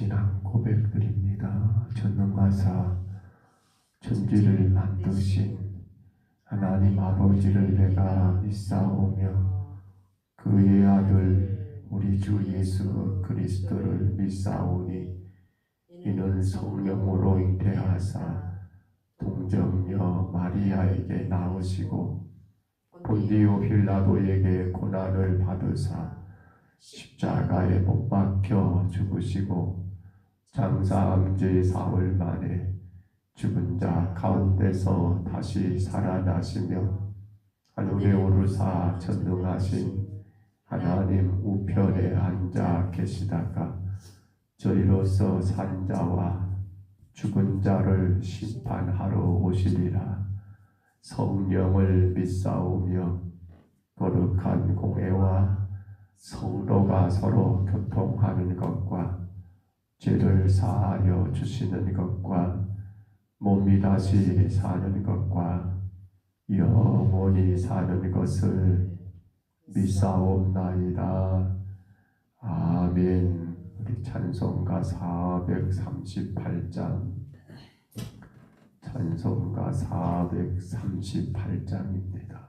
신앙 고백드립니다. 전능하사 천지를 만드신 하나님 아버지를 내가 믿사오며 그의 아들 우리 주 예수 그리스도를 믿사오니 이는 성령으로 잉태하사 동정녀 마리아에게 나으시고 본디오 빌라도에게 고난을 받으사 십자가에 못 박혀 죽으시고 장사한 지 사흘 만에 죽은 자 가운데서 다시 살아나시며 하늘에 오르사 전능하신 하나님 우편에 앉아 계시다가 저희로서 산 자와 죽은 자를 심판하러 오시리라. 성령을 믿사오며 거룩한 공회와 성도가 서로 교통하는 것과 죄를 사하여 주시는 것과 몸이 다시 사는 것과 영원히 사는 것을 믿사옵나이다. 아멘. 우리 찬송가 438장 찬송가 438장입니다.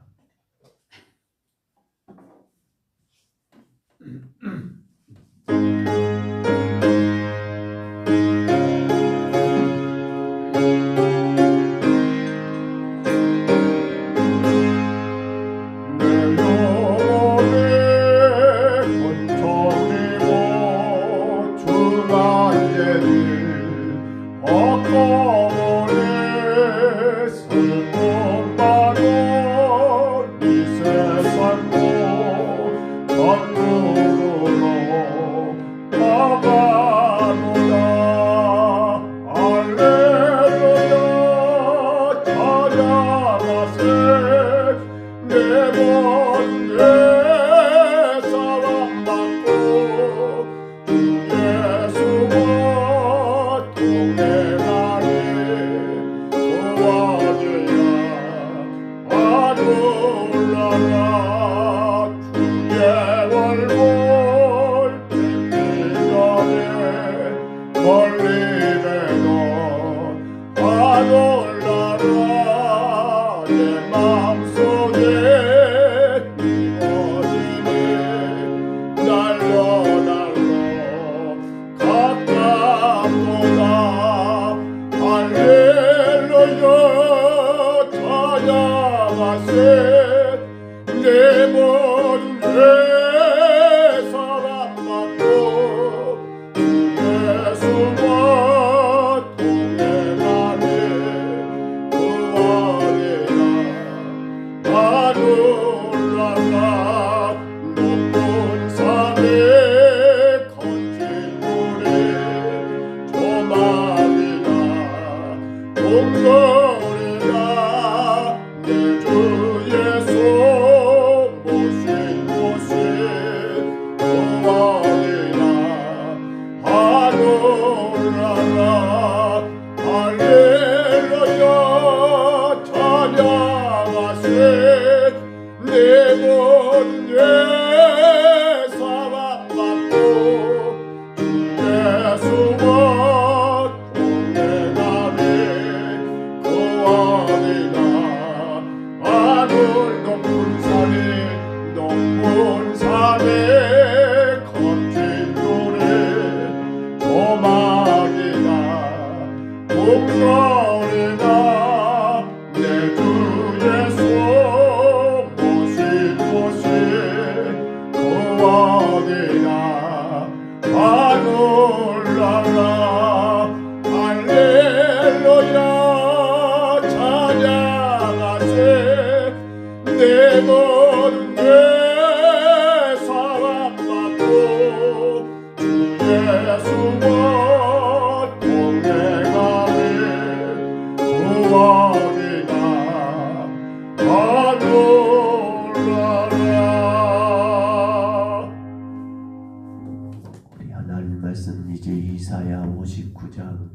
이사야 59장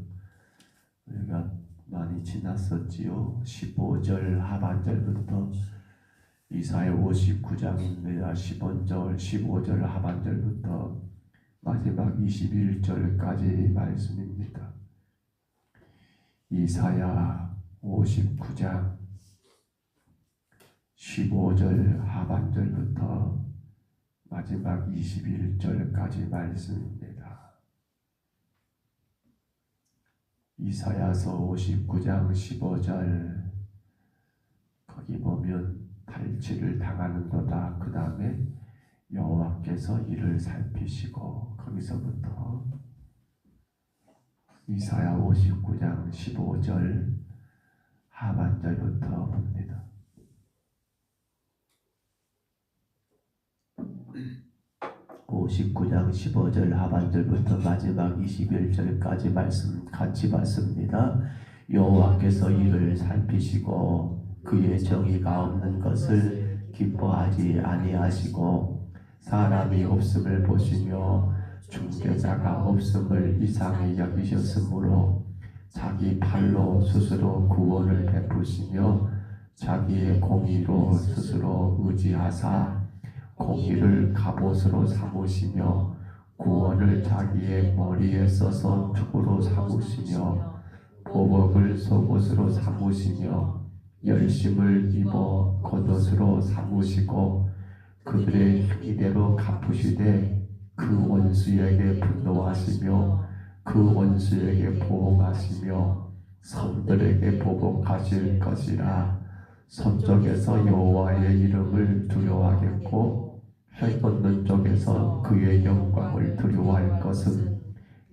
우리가 많이 지났었지요. 15절 하반절부터 이사야 59장입니다. 15절 하반절부터 마지막 21절까지 말씀입니다. 이사야 59장 15절 하반절부터 마지막 21절까지 말씀입니다. 이사야서 59장 15절 거기 보면 탈취를 당하는도다. 그 다음에 여호와께서 이를 살피시고 거기서부터 이사야 59장 15절 하반절부터 봅니다. (59장 15절) 하반절부터 마지막 21절까지 말씀 같이 봤습니다. 여호와께서 이를 살피시고 그의 정의가 없는 것을 기뻐하지 아니하시고 사람이 없음을 보시며 중재자가 없음을 이상히 여기셨으므로 자기 팔로 스스로 구원을 베푸시며 자기의 공의로 스스로 의지하사 공의를 갑옷으로 삼으시며 구원을 자기의 머리에 써서 투구로 삼으시며 보복을 속옷으로 삼으시며 열심을 입어 겉옷으로 삼으시고 그들의 행위대로 갚으시되 그 원수에게 분노하시며 그 원수에게 보응하시며 성들에게 보복하실 것이라. 서쪽에서 여호와의 이름을 두려워하겠고 해 돋는 쪽에서 그의 영광을 두려워할 것은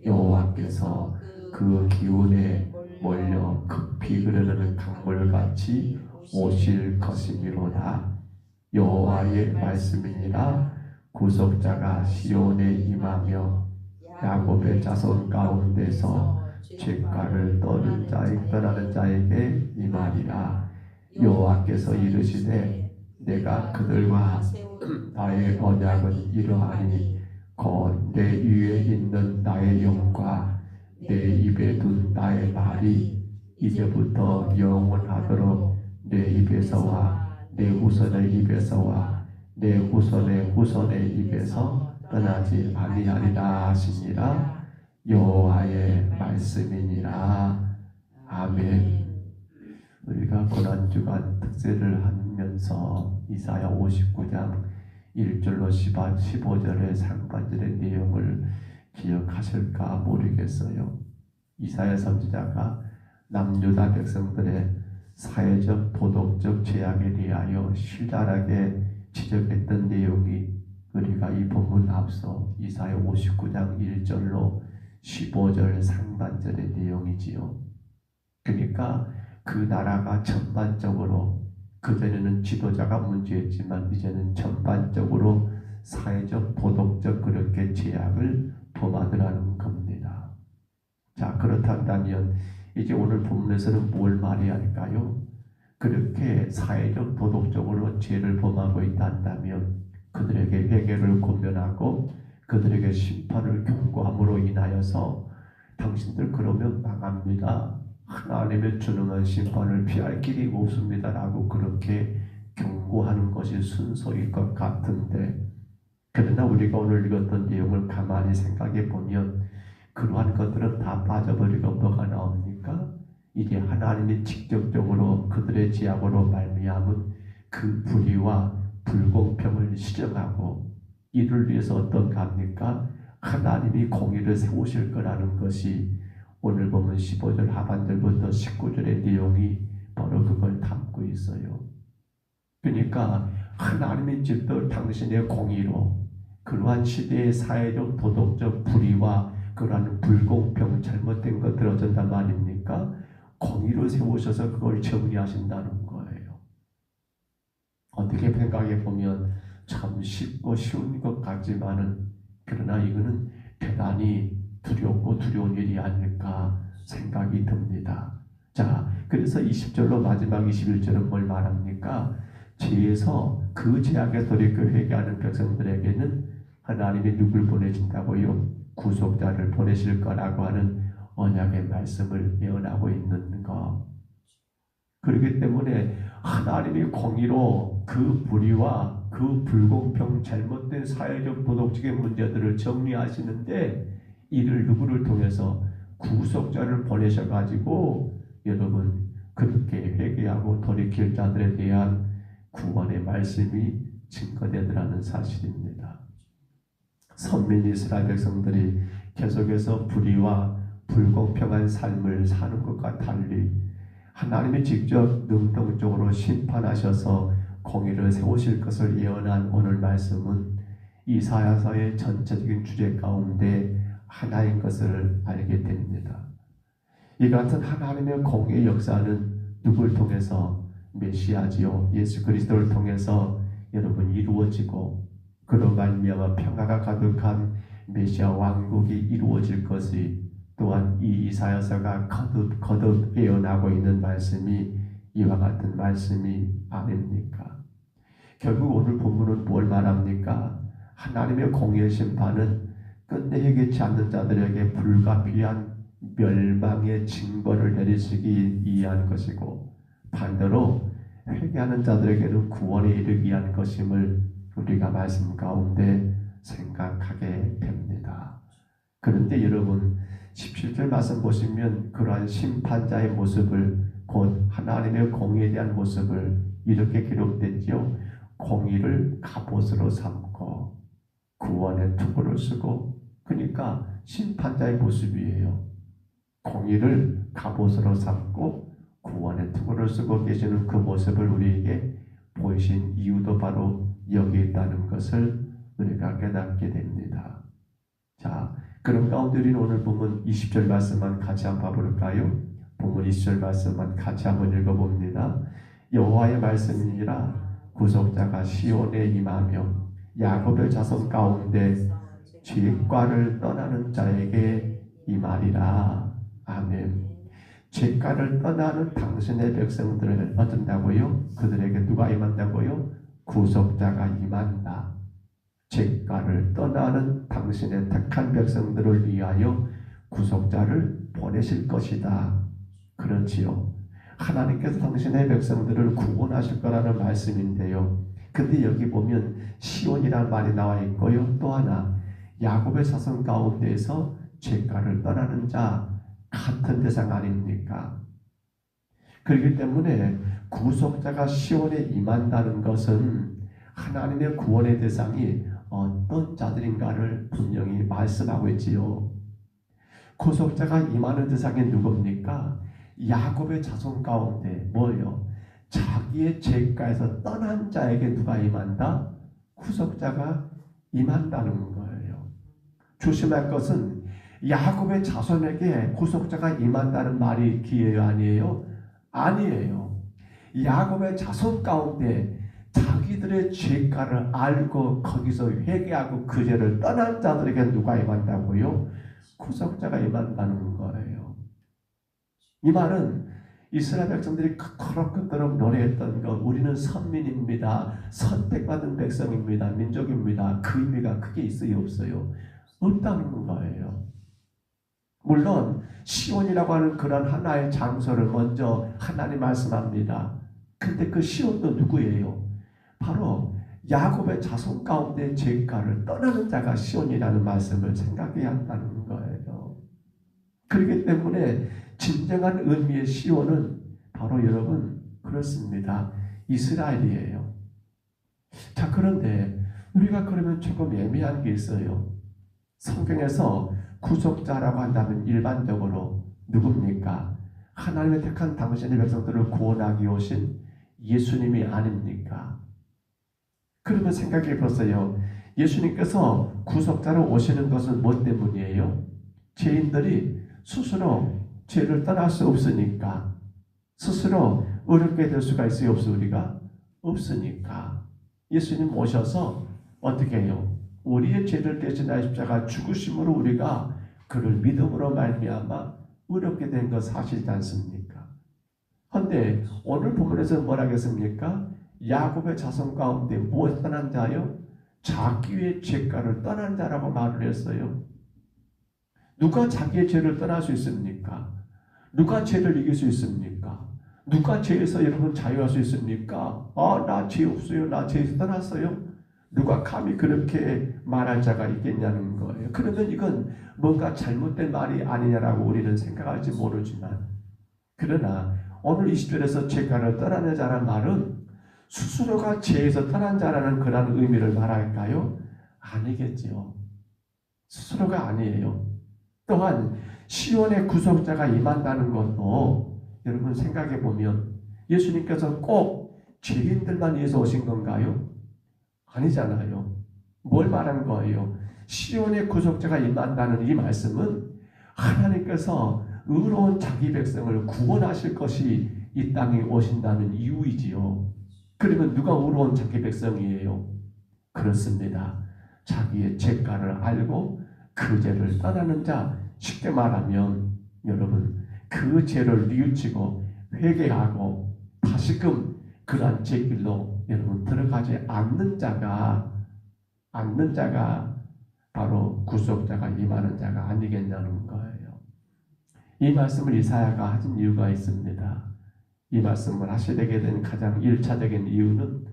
여호와께서 그 기운에 몰려 급히 흐르는 강물같이 오실 것이미로다. 여호와의 말씀이니라. 구속자가 시온에 임하며 야곱의 자손 가운데서 죄가를 떠나는 자에게 임하리라. 여호와께서 이르시되 내가 그들과 나의 언약은 이러하니 곧 내 위에 있는 나의 영과 내 입에 둔 나의 말이 이제부터 영원하도록 내 입에서와 내 후손의 입에서와 내 후손의 후손의 입에서 떠나지 아니하리라 하시니라. 여호와의 말씀이니라. 아멘. 우리가 고난주간 특세를 하면서 이사야 59장 1절로 15절의 상반절의 내용을 기억하실까 모르겠어요. 이사야 선지자가 남유다 백성들의 사회적 도덕적 죄악에 대하여 실달하게 지적했던 내용이 우리가 이 본문 앞서 이사야 59장 1절로 15절 상반절의 내용이지요. 그러니까 그 나라가 전반적으로 그전에는 지도자가 문제였지만 이제는 전반적으로 사회적 도덕적 그렇게 죄악을 범하더라는 겁니다. 자, 그렇다면 이제 오늘 본문에서는 뭘 말해야 할까요? 그렇게 사회적 도덕적으로 죄를 범하고 있다면 그들에게 회개를 권면하고 그들에게 심판을 경고함으로 인하여서 당신들 그러면 망합니다. 하나님의 준엄한 심판을 피할 길이 없습니다. 라고 그렇게 경고하는 것이 순서일 것 같은데, 그러나 우리가 오늘 읽었던 내용을 가만히 생각해 보면 그러한 것들은 다 빠져버리고 뭐가 나옵니까? 이제 하나님이 직접적으로 그들의 죄악으로 말미암은 그 불의와 불공평을 시정하고 이를 위해서 어떤가 합니까? 하나님이 공의를 세우실 거라는 것이 오늘 보면 15절 하반절부터 19절의 내용이 바로 그걸 담고 있어요. 그러니까 하나님이 직접 당신의 공의로 그러한 시대의 사회적 도덕적 불의와 그러한 불공평 잘못된 것들 어쩐단 말입니까? 공의를 세우셔서 그걸 정리하신다는 거예요. 어떻게 생각해 보면 참 쉽고 쉬운 것 같지만은 그러나 이거는 대단히 두렵고 두려운 일이 아닐까 생각이 듭니다. 자, 그래서 20절로 마지막 21절은 뭘 말합니까? 죄에서 그 죄악에 돌이켜 회개하는 백성들에게는 하나님이 누굴 보내신다고요? 구속자를 보내실 거라고 하는 언약의 말씀을 예언하고 있는 것. 그렇기 때문에 하나님이 공의로 그 불의와 그 불공평, 잘못된 사회적 도덕적인 문제들을 정리하시는데 이를 누구를 통해서 구속자를 보내셔가지고 여러분 그렇게 회개하고 돌이킬 자들에 대한 구원의 말씀이 증거되더라는 사실입니다. 선민 이스라엘 백성들이 계속해서 불의와 불공평한 삶을 사는 것과 달리 하나님이 직접 능동적으로 심판하셔서 공의를 세우실 것을 예언한 오늘 말씀은 이사야서의 전체적인 주제 가운데 하나인 것을 알게 됩니다. 이 같은 하나님의 공의 역사는 누굴 통해서 메시아지요 예수 그리스도를 통해서 여러분 이루어지고 그로 말미암아 평화가 가득한 메시아 왕국이 이루어질 것이 또한 이 이사야서가 거듭 예언하고 있는 말씀이 이와 같은 말씀이 아닙니까? 결국 오늘 본문은 뭘 말합니까? 하나님의 공의 심판은 끝내 회개치 않는 자들에게 불가피한 멸망의 징벌을 내리시기 위한 것이고 반대로 회개하는 자들에게는 구원에 이르기 위한 것임을 우리가 말씀 가운데 생각하게 됩니다. 그런데 여러분 17절 말씀 보시면 그러한 심판자의 모습을 곧 하나님의 공의에 대한 모습을 이렇게 기록됐지요. 공의를 갑옷으로 삼고 구원의 투구를 쓰고 그러니까 심판자의 모습이에요. 공의를 갑옷으로 삼고 구원의 투구를 쓰고 계시는 그 모습을 우리에게 보이신 이유도 바로 여기 있다는 것을 우리가 깨닫게 됩니다. 자, 그런 가운데 우리는 오늘 본문 20절 말씀만 같이 한번 봐볼까요? 본문 20절 말씀만 같이 한번 읽어봅니다. 여호와의 말씀이니라 구속자가 시온에 임하며 야곱의 자손 가운데 죄과를 떠나는 자에게 임하리라. 아멘. 죄과를 떠나는 당신의 백성들을 얻는다고요? 그들에게 누가 임한다고요? 구속자가 임한다. 죄과를 떠나는 당신의 택한 백성들을 위하여 구속자를 보내실 것이다. 그렇지요. 하나님께서 당신의 백성들을 구원하실 거라는 말씀인데요. 근데 여기 보면 시온이라는 말이 나와 있고요. 또 하나 야곱의 자손 가운데에서 죄과를 떠나는 자 같은 대상 아닙니까? 그렇기 때문에 구속자가 시온에 임한다는 것은 하나님의 구원의 대상이 어떤 자들인가를 분명히 말씀하고 있지요. 구속자가 임하는 대상이 누굽니까? 야곱의 자손 가운데 뭐예요? 자기의 죄가에서 떠난 자에게 누가 임한다? 구속자가 임한다는 거예요. 조심할 것은 야곱의 자손에게 구속자가 임한다는 말이 기회요 아니에요? 아니에요. 야곱의 자손 가운데 자기들의 죄가를 알고 거기서 회개하고 그 죄를 떠난 자들에게 누가 임한다고요? 구속자가 임한다는 거예요. 이 말은 이스라엘 백성들이 그토록 노래했던 것, 우리는 선민입니다. 선택받은 백성입니다. 민족입니다. 그 의미가 크게 있어요, 없어요? 없다는 거예요. 물론 시온이라고 하는 그런 하나의 장소를 먼저 하나님 말씀합니다. 근데 그 시온도 누구예요? 바로 야곱의 자손 가운데 죄가를 떠나는 자가 시온이라는 말씀을 생각해야 한다는 거예요. 그렇기 때문에 진정한 의미의 시온은 바로 여러분 그렇습니다. 이스라엘이에요. 자, 그런데 우리가 그러면 조금 애매한 게 있어요. 성경에서 구속자라고 한다면 일반적으로 누굽니까? 하나님의 택한 당신의 백성들을 구원하기 오신 예수님이 아닙니까? 그러면 생각해 보세요. 예수님께서 구속자로 오시는 것은 뭐 때문이에요? 죄인들이 스스로 죄를 떠날 수 없으니까, 스스로 어렵게 될 수가 있어요, 없어 우리가? 없으니까. 예수님 오셔서 어떻게 해요? 우리의 죄를 대신하여 십자가 죽으심으로 우리가 그를 믿음으로 말미암아 어렵게 된 것 사실이지 않습니까? 그런데 오늘 본문에서 뭐라 하겠습니까? 야곱의 자손 가운데 무엇을 떠난 자요? 자기의 죄가를 떠난 자라고 말을 했어요. 누가 자기의 죄를 떠날 수 있습니까? 누가 죄를 이길 수 있습니까? 누가 죄에서 여러분 자유할 수 있습니까? 나 죄 없어요. 나 죄에서 떠났어요. 누가 감히 그렇게 말할 자가 있겠냐는 거예요. 그러면 이건 뭔가 잘못된 말이 아니냐라고 우리는 생각할지 모르지만, 그러나 오늘 20절에서 죄가를 떠나는 자란 말은 스스로가 죄에서 떠난 자라는 그런 의미를 말할까요? 아니겠지요. 스스로가 아니에요. 또한 시온의 구속자가 임한다는 것도 여러분 생각해 보면 예수님께서 꼭 죄인들만 위해서 오신 건가요? 아니잖아요. 뭘 말하는 거예요? 시온의 구속자가 임한다는 이 말씀은 하나님께서 의로운 자기 백성을 구원하실 것이 이 땅에 오신다는 이유이지요. 그러면 누가 의로운 자기 백성이에요? 그렇습니다. 자기의 죄가를 알고 그 죄를 떠나는 자, 쉽게 말하면 여러분 그 죄를 뉘우치고 회개하고 다시금 그러한 죄길로 여러분 들어가지 않는 자가 바로 구속자가 임하는 자가 아니겠냐는 거예요. 이 말씀을 이사야가 하신 이유가 있습니다. 이 말씀을 하시게 된 가장 1차적인 이유는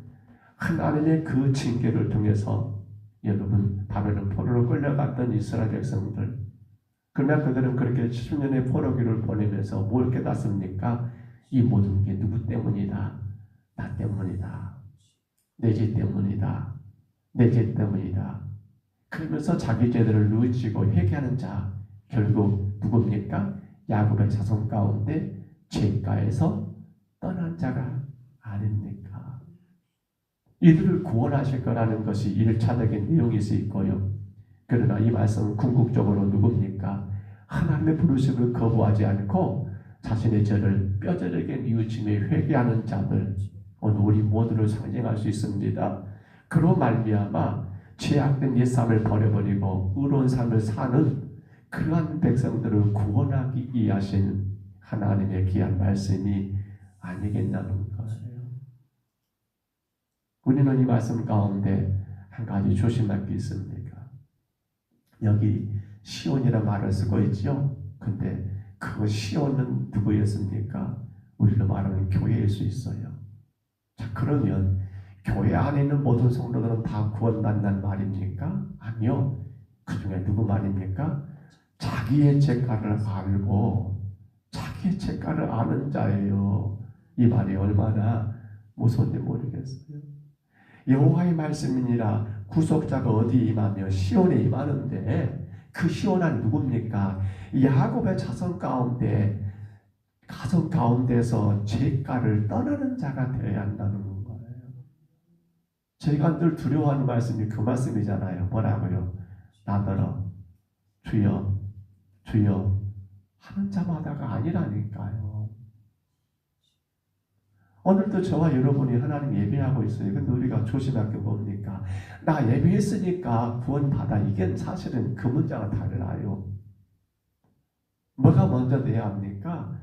하나님의 그 징계를 통해서 여러분 바벨론 포로로 끌려갔던 이스라엘 백성들, 그러나 그들은 그렇게 70년의 포로기를 보내면서 뭘 깨닫습니까? 이 모든 게 누구 때문이다? 나 때문이다. 내 죄 때문이다. 내 죄 때문이다. 그러면서 자기 죄들을 뉘우치고 회개하는 자, 결국 누굽니까? 야곱의 자손 가운데 죄가에서 떠난 자가 아닙니까? 이들을 구원하실 거라는 것이 1차적인 내용일 수 있고요. 그러나 이 말씀은 궁극적으로 누굽니까? 하나님의 부르심을 거부하지 않고 자신의 죄를 뼈저리게 뉘우치며 회개하는 자들, 오늘 우리 모두를 상징할 수 있습니다. 그로 말미암아 죄악된 옛삶을 버려버리고 의로운 삶을 사는 그러한 백성들을 구원하기 위하신 하나님의 귀한 말씀이 아니겠냐는 거예요. 우리는 이 말씀 가운데 한 가지 조심할 게 있습니다. 여기 시온이라 말을 쓰고 있죠. 근데 그 시온은 누구였습니까? 우리가 말하는 교회일 수 있어요. 자, 그러면 교회 안에 있는 모든 성도들은 다 구원받는 말입니까? 아니요. 그 중에 누구 말입니까? 자기의 죄가를 알고 자기의 죄가를 아는 자예요. 이 말이 얼마나 무서운지 모르겠어요. 여호와의 말씀이니라 구속자가 어디 임하며 시온에 임하는데, 그 시온은 누굽니까? 야곱의 자손 가운데서 죄가를 떠나는 자가 되어야 한다는 거예요. 저희가 늘 두려워하는 말씀이 그 말씀이잖아요. 뭐라고요? 나더러 주여 주여 하는 자마다가 아니라니까요. 오늘도 저와 여러분이 하나님 예배하고 있어요. 근데 우리가 조심할 게 뭡니까? 나 예배했으니까 구원받아. 이게 사실은 그 문제가 달라요. 뭐가 먼저 돼야 합니까?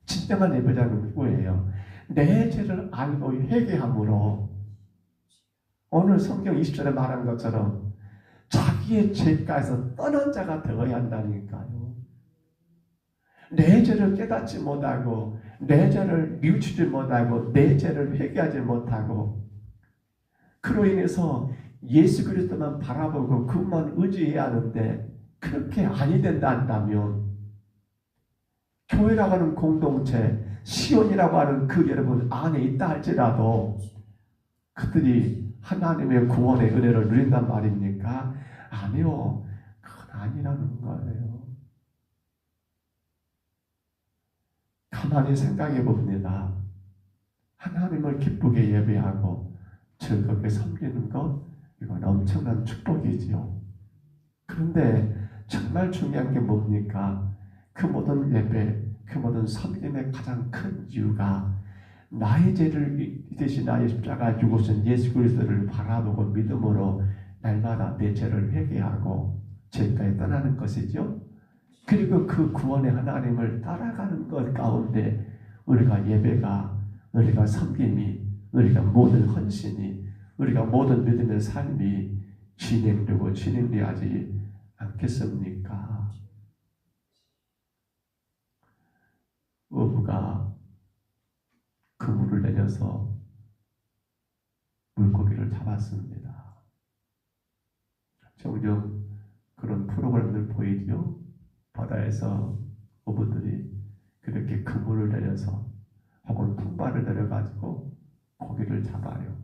진정한 예배자는 누구예요? 내 죄를 알고 회개함으로, 오늘 성경 20절에 말한 것처럼 자기의 죄가에서 떠난 자가 되어야 한다니까요. 내 죄를 깨닫지 못하고 내 죄를 뉘우치지 못하고 내 죄를 회개하지 못하고 그로 인해서 예수 그리스도만 바라보고 그것만 의지해야 하는데, 그렇게 아니 된다 한다면 교회라고 하는 공동체, 시온이라고 하는 그 여러분 안에 있다 할지라도 그들이 하나님의 구원의 은혜를 누린단 말입니까? 아니요. 그건 아니라는 거예요. 가만히 생각해 봅니다. 하나님을 기쁘게 예배하고 즐겁게 섬기는 것, 이건 엄청난 축복이지요. 그런데 정말 중요한 게 뭡니까? 그 모든 예배, 그 모든 섬김의 가장 큰 이유가 나의 죄를 대신 나의 십자가에 죽으신 예수 그리스도를 바라보고 믿음으로 날마다 내 죄를 회개하고 죄가에 떠나는 것이죠. 그리고 그 구원의 하나님을 따라가는 것 가운데 우리가 예배가, 우리가 섬김이, 우리가 모든 헌신이, 우리가 모든 믿음의 삶이 진행되고 진행되지 않겠습니까? 어부가 내려서 물고기를 잡았습니다. 종종 그런 프로그램들 보이죠? 바다에서 어부들이 그렇게 그물을 내려서 혹은 풍바를 내려가지고 고기를 잡아요.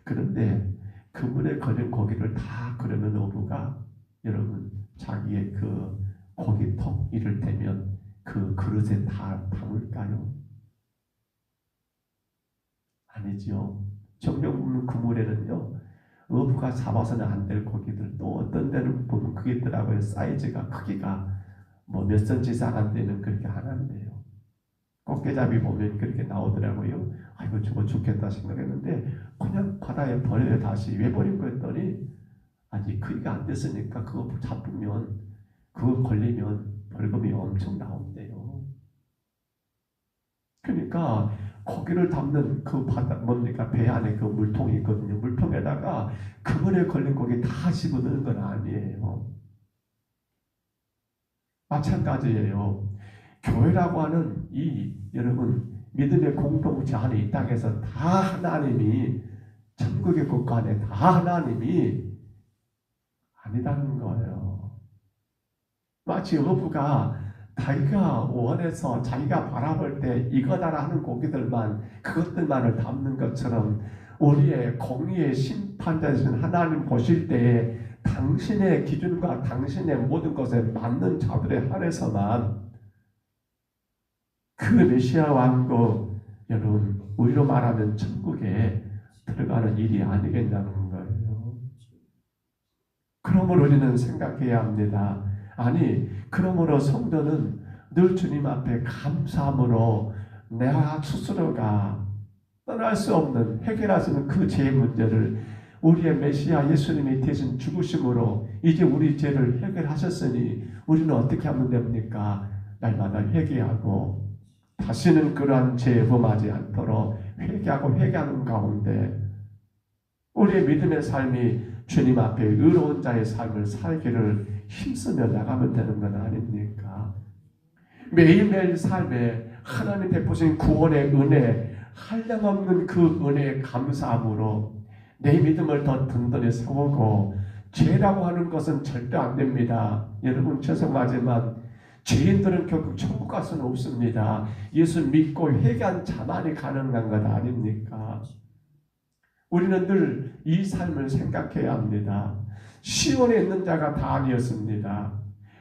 그런데 그물에 걸린 고기를 다 그러면 어부가 여러분 자기의 그 고기통 이를테면 그 그릇에 다 담을까요? 아니지요. 종종 보면 그물에는요 어부가 잡아서는 안 될 고기들 또 어떤 데는 보면 그게 있더라고요. 사이즈가 크기가 뭐 몇 센치 이상 안 되는 그렇게 안 한대요. 꽃게잡이 보면 그렇게 나오더라고요. 아이고 저거 죽겠다 생각했는데 그냥 바다에 버려요. 다시 왜 버린 거 했더니 아직 크기가 안 됐으니까 그거 잡으면 그거 걸리면 벌금이 엄청 나온대요. 그러니까 고기를 담는 그 바다 뭡니까 배 안에 그 물통이 있거든요. 물통에다가 그물에 걸린 고기 다 집어넣는 건 아니에요. 마찬가지예요. 교회라고 하는 이 여러분 믿음의 공동체 안에 이 땅에서 다 하나님이 천국의 국가 안에 다 하나님이 아니다는 거예요. 마치 어부가 자기가 원해서 자기가 바라볼 때 이거다라 하는 고기들만 그것들만을 담는 것처럼 우리의 공의의 심판자이신 하나님 보실 때에 당신의 기준과 당신의 모든 것에 맞는 자들에 한해서만 그 메시아 왕국 여러분 우리로 말하면 천국에 들어가는 일이 아니겠냐는 거예요. 그러므로 우리는 생각해야 합니다. 아니 그러므로 성도는 늘 주님 앞에 감사함으로 내가 스스로가 떠날 수 없는 해결할 수 없는 그 죄의 문제를 우리의 메시아 예수님이 대신 죽으심으로 이제 우리 죄를 해결하셨으니 우리는 어떻게 하면 됩니까? 날마다 회개하고 다시는 그러한 죄에 범하지 않도록 회개하는 가운데 우리의 믿음의 삶이 주님 앞에 의로운 자의 삶을 살기를 힘쓰며 나가면 되는 건 아닙니까? 매일매일 삶에 하나님 베푸신 구원의 은혜, 한량없는 그 은혜에 감사함으로 내 믿음을 더 든든히 세우고 죄라고 하는 것은 절대 안 됩니다. 여러분 죄송하지만 죄인들은 결국 천국 갈 수는 없습니다. 예수 믿고 회개한 자만이 가능한 것 아닙니까? 우리는 늘 이 삶을 생각해야 합니다. 시온에 있는 자가 다 아니었습니다.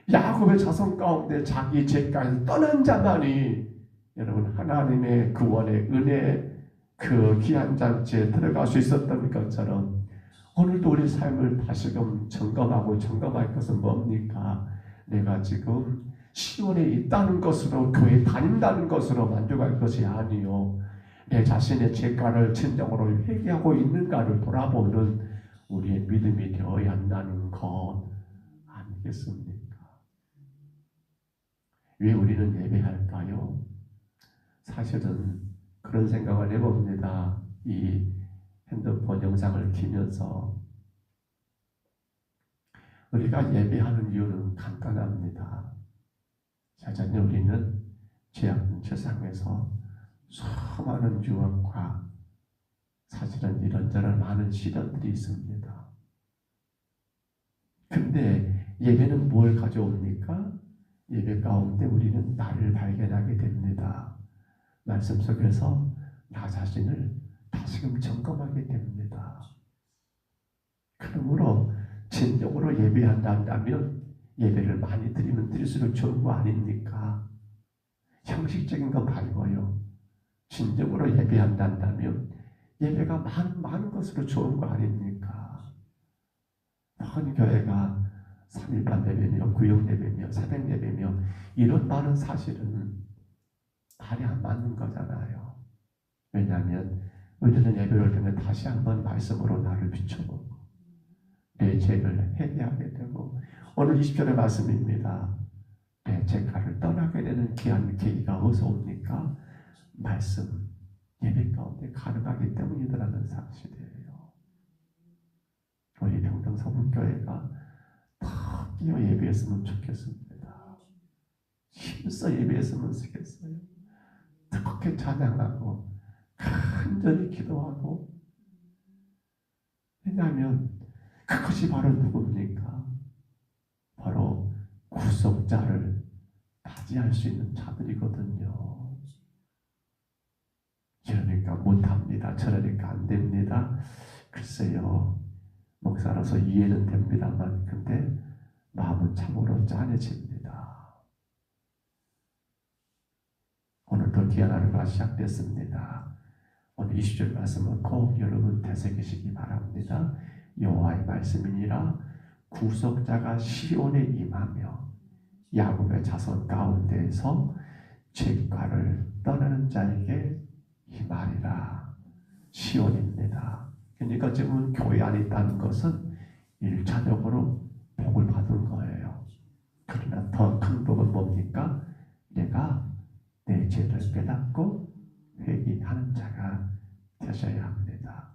야곱의 자손 가운데 자기 죄까지 떠난 자만이 여러분 하나님의 구원의 은혜 그 귀한 잔치에 들어갈 수 있었던 것처럼 오늘도 우리 삶을 다시금 점검할 것은 뭡니까? 내가 지금 시온에 있다는 것으로 교회 다닌다는 것으로 만족할 것이 아니요. 내 자신의 죄가를 진정으로 회개하고 있는가를 돌아보는 우리의 믿음이 되어야 한다는 것 아니겠습니까? 왜 우리는 예배할까요? 사실은 그런 생각을 해봅니다. 이 핸드폰 영상을 키면서 우리가 예배하는 이유는 간단합니다. 여전히 우리는 죄악된 세상에서 수많은 유혹과 사실은 이런저런 많은 시련들이 있습니다. 근데 예배는 뭘 가져옵니까? 예배 가운데 우리는 나를 발견하게 됩니다. 말씀 속에서 나 자신을 다시금 점검하게 됩니다. 그러므로 진정으로 예배한다면 예배를 많이 드리면 드릴수록 좋은 거 아닙니까? 형식적인 거 말고요. 진정으로 예배한다면 예배가 많은 것으로 좋은 거 아닙니까? 큰 교회가 3일반 예배며 구역 예배며 새벽 예배며 이런 말은 사실은 말이 안 맞는 거잖아요. 왜냐하면 우리는 예배를 통해 다시 한번 말씀으로 나를 비춰보고 내 죄를 회개하게 되고 오늘 20절의 말씀입니다. 내 죄가를 떠나게 되는 귀한 계기가 어디서 옵니까? 말씀, 예배 가운데 가능하기 때문이라는 사실이에요. 우리 평등서문교회가 더 끼어 예배했으면 좋겠습니다. 힘써 예배했으면 좋겠어요. 그렇게 찬양하고 간절히 기도하고, 왜냐하면 그것이 바로 누굽니까? 바로 구속자를 맞이할 수 있는 자들이거든요. 이러니까 못합니다. 저러니까 안 됩니다. 글쎄요, 목사로서 이해는 됩니다만 근데 마음은 참으로 짠해집니다. 오늘도 귀한 하루가 시작됐습니다. 오늘 20절 말씀을 꼭 여러분 되새기시기 바랍니다. 여호와의 말씀이니라 구속자가 시온에 임하며 야곱의 자손 가운데에서 죄과를 떠나는 자에게 임하리라. 시온입니다. 그러니까 지금 교회 안에 있다는 것은 1차적으로 복을 받은 거예요. 그러나 더 큰 복은 뭡니까? 내가 내 죄를 깨닫고 회개하는 자가 되셔야 합니다.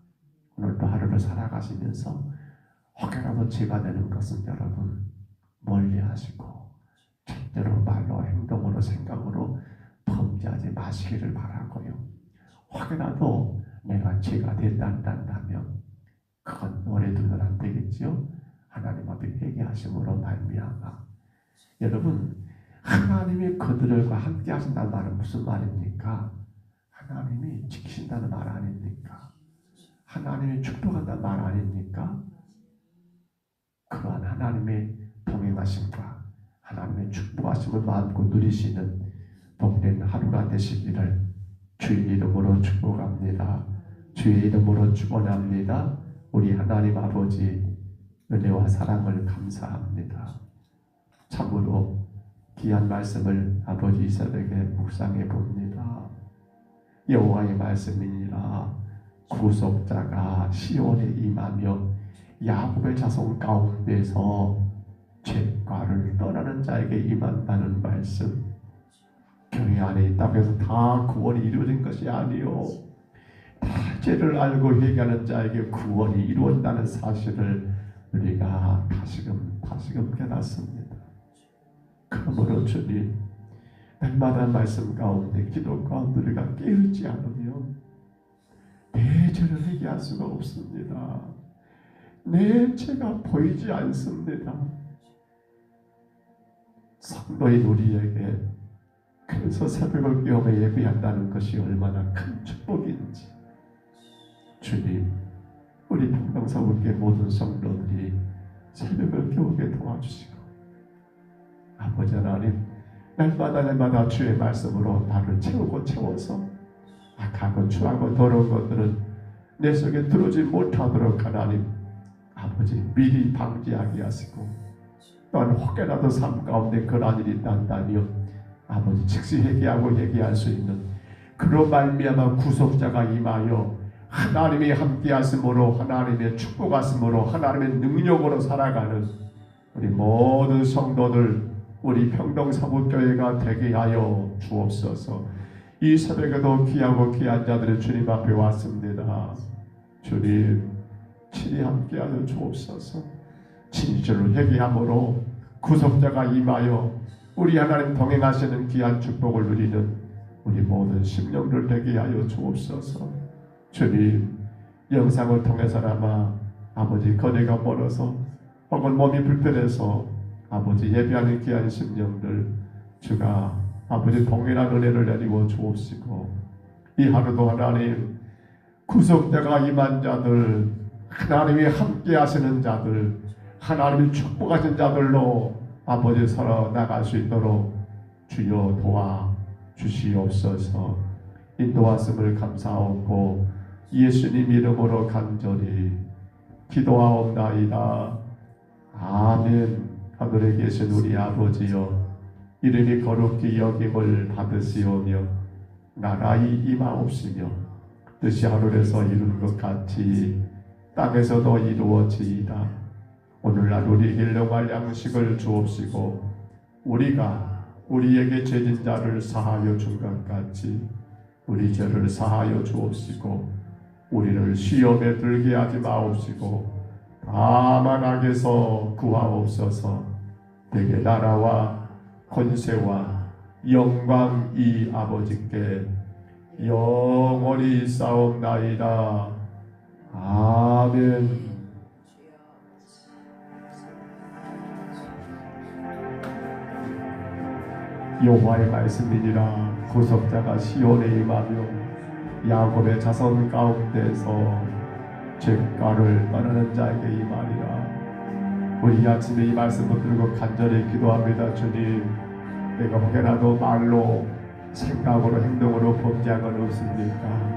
오늘도 하루를 살아가시면서 혹여라도 죄가 되는 것은 여러분 멀리하시고 절대로 말로 행동으로 생각으로 범죄하지 마시기를 바라고요. 혹여라도 내가 죄가 된다면 그건 오래 두면 안 되겠지요. 하나님 앞에 회개하심으로 말미암아. 여러분, 하나님이 그들과 함께 하신다는 말은 무슨 말입니까? 하나님이 지키신다는 말 아닙니까? 하나님이 축복한다는 말 아닙니까? 그러한 하나님의 동행하심과 하나님의 축복하심을 마음껏 누리시는 복된 하루가 되시기를 주의 이름으로 축복합니다. 주의 이름으로 축원합니다. 우리 하나님 아버지 은혜와 사랑을 감사합니다. 참으로 귀한 말씀을 아버지 이스라엘에게 묵상해 봅니다. 여호와의 말씀이니라 구속자가 시온에 임하며 야곱의 자손 가운데서 죄과를 떠나는 자에게 임한다는 말씀. 교회 안에 있다고 해서 다 구원이 이루어진 것이 아니요, 다 죄를 알고 회개하는 자에게 구원이 이루어진다는 사실을 우리가 다시금 깨닫습니다. 그러므로 주님, 날마다 말씀 가운데 기도 가운데 우리가 깨우지 않으면 내 죄를 회개할 수가 없습니다. 내 죄가 보이지 않습니다. 성도인 우리에게 그래서 새벽을 깨우며 예배한다는 것이 얼마나 큰 축복인지, 주님, 우리 평강사국의 모든 성도들이 새벽을 깨우게 도와주시고, 아버지 하나님, 날마다 주의 말씀으로 나를 채워서 악하고 추하고 더러운 것들은 내 속에 들어오지 못하도록 하나님 아버지 미리 방지하게 하시고, 또한 혹여라도 삶 가운데 그러한 일이 있다면 아버지 즉시 회개할 수 있는 그런 말미암아 구속자가 임하여 하나님이 함께 하심으로, 하나님의 축복하심으로, 하나님의 능력으로 살아가는 우리 모든 성도들, 우리 평동사북교회가 되게 하여 주옵소서. 이 새벽에도 귀하고 귀한 자들의 주님 앞에 왔습니다. 주님, 친히 함께 하여 주옵소서. 진실로 회개함으로 구속자가 임하여 우리 하나님 동행하시는 귀한 축복을 누리는 우리 모든 심령들 되게 하여 주옵소서. 주님, 영상을 통해서나마 아버지 거리가 멀어서 혹은 몸이 불편해서 아버지 예배하는 귀한 심령들 주가 아버지 동일한 은혜를 내리고 주옵시고, 이 하루도 하나님 구속자가 임한 자들, 하나님이 함께 하시는 자들, 하나님이 축복하신 자들로 아버지 서로 나갈 수 있도록 주여 도와 주시옵소서. 인도하심을 감사하고 예수님 이름으로 간절히 기도하옵나이다. 아멘. 하늘에 계신 우리 아버지여, 이름이 거룩히 여김을 받으시오며 나라의 임하옵시며 뜻이 하늘에서 이룬 것 같이 땅에서도 이루어지이다. 오늘날 우리에게 일용할 양식을 주옵시고 우리가 우리에게 죄진 자를 사하여 준 것 같이 우리 죄를 사하여 주옵시고 우리를 시험에 들게 하지 마옵시고 다만 악에서 구하옵소서. 내게 나라와 권세와 영광이 아버지께 영원히 싸움나이다. 아멘. 여호와의 말씀이니라. 구속자가 시온에 임하며 야곱의 자손 가운데서 죄가를 떠나는 자에게 임하리라. 우리 아침에 이 말씀 붙들고 간절히 기도합니다. 주님, 내가 혹여라도 말로 생각으로 행동으로 범죄한 건 없습니까?